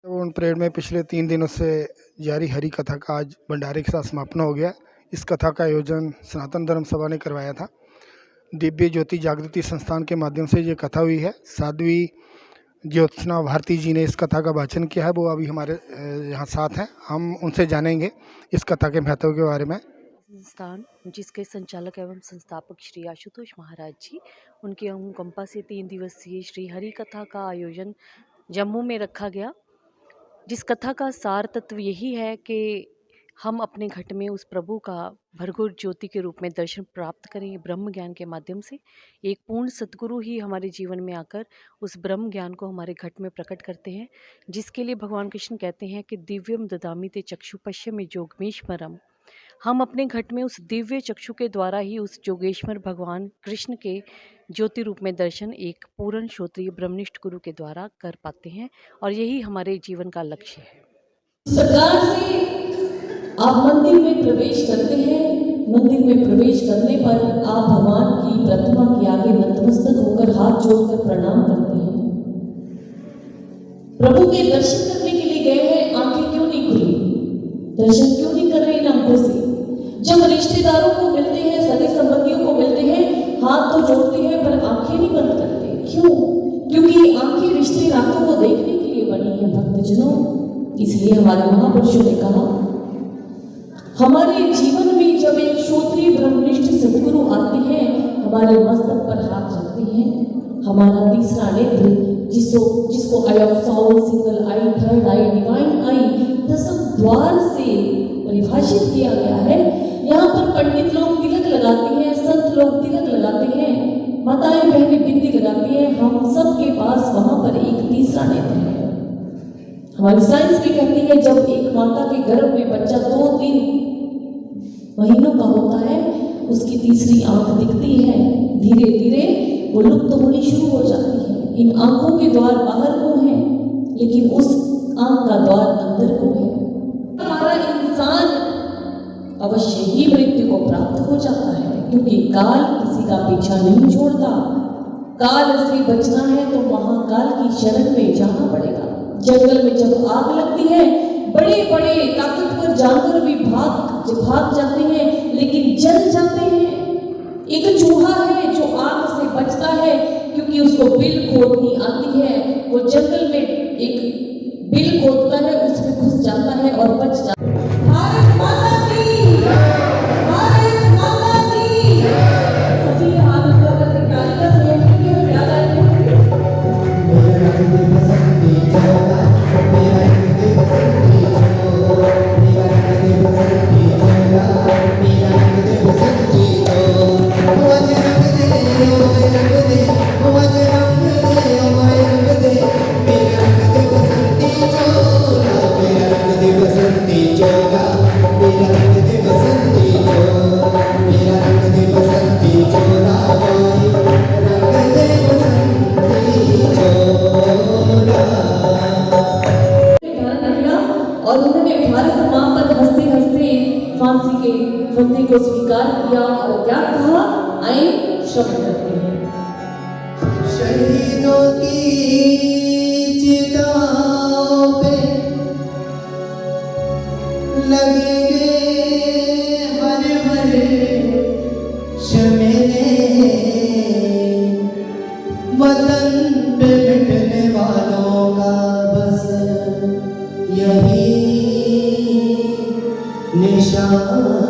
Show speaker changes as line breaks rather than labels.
उन परेड में पिछले 3 दिनों से जारी हरी कथा का आज भंडारे के साथ समापन हो गया। इस कथा का आयोजन सनातन धर्म सभा ने करवाया था। दिव्य ज्योति जागृति संस्थान के माध्यम से ये कथा हुई है। साध्वी ज्योत्सना भारती जी ने इस कथा का वाचन किया है। वो अभी हमारे यहाँ साथ हैं। हम उनसे जानेंगे इस कथा के महत्व के बारे में।
संस्थान जिसके संचालक एवं संस्थापक श्री आशुतोष महाराज जी, उनकी अनुकंपा से 3 दिवसीय श्री हरि कथा का आयोजन जम्मू में रखा गया। जिस कथा का सार तत्व यही है कि हम अपने घट में उस प्रभु का भरघोर ज्योति के रूप में दर्शन प्राप्त करें ब्रह्म ज्ञान के माध्यम से। एक पूर्ण सद्गुरु ही हमारे जीवन में आकर उस ब्रह्म ज्ञान को हमारे घट में प्रकट करते हैं, जिसके लिए भगवान कृष्ण कहते हैं कि दिव्यम ददामि ते चक्षु पश्यमि जोगमेश्वरम। हम अपने घट में उस दिव्य चक्षु के द्वारा ही उस जोगेश्वर भगवान कृष्ण के ज्योति रूप में दर्शन एक पूर्ण श्रोत्रिय ब्रह्मनिष्ठ गुरु के द्वारा कर पाते हैं, और यही हमारे जीवन का लक्ष्य है।
इस प्रकार से आप मंदिर में प्रवेश करते हैं। मंदिर में प्रवेश करने पर आप भगवान की प्रतिमा के आगे नतमस्तक होकर हाथ जोड़कर प्रणाम करते हैं। प्रभु के दर्शन करने के लिए गए हैं, आंखें क्यों नहीं खुली? दर्शन क्यों नहीं कर रहे इन आंखों से? जब रिश्तेदारों को मिलते हैं, सगे संबंधियों को मिलते हैं, हाथ तो जोड़ते हैं पर आंखें नहीं बंद करते। क्यों? क्योंकि आंखें रिश्ते नातों को देखने के लिए बनी है भक्तजनों। इसलिए हमारे महापुरुषों ने कहा, हमारे जीवन में जब एक श्रोत्रिय ब्रह्मनिष्ठ सद्गुरु आते हैं, हमारे मस्तक पर हाथ रखते हैं, हमारा तीसरा नेत्र जिसको eye of soul, single eye, third eye, divine eye, दसम द्वार से परिभाषित किया गया है। यहाँ पर पंडित लोग तिलक लगाते हैं, संत लोग तिलक लगाते हैं, माताएं बहनें बिंदी लगाती हैं। हम सब के पास वहां पर एक तीसरा नेत्र है। हमारी साइंस भी कहती है, जब एक माता के गर्भ में बच्चा 2-3 महीनों का होता है, उसकी तीसरी आंख दिखती है। धीरे धीरे वो लुप्त होनी शुरू हो जाती है। इन आंखों के द्वार बाहर को हैं, लेकिन उस आंख का द्वार अंदर को है। हमारा इंसान अवश्य ही मृत्यु को प्राप्त हो जाता है, क्योंकि काल किसी का पीछा नहीं छोड़ता। काल से बचना है तो महाकाल की शरण में जाना पड़ेगा। जंगल में जब आग लगती है, बड़े बड़े ताकतवर जानवर भी भाग जाते हैं, लेकिन जल जाते हैं। एक चूहा है जो आग से बचता है, क्योंकि उसको बिल खोदनी आती है। वो जंगल में एक बिल खोदता है, उसमें घुस जाता है और बच जाता है। भारत माता की, भारत माता की। सभी हाथ ऊपर करके तालियां बजाएंगे और याद आएंगे। और उन्होंने भारत मां पर हंसते हंसते फांसी के फंदे को स्वीकार किया और क्या कहा, आए श्रवण करते हैं।
शहीदों की चिताओं पे लगेंगे हरे भरे शमेले, वतन पे मिटने वालों का बस यही निशान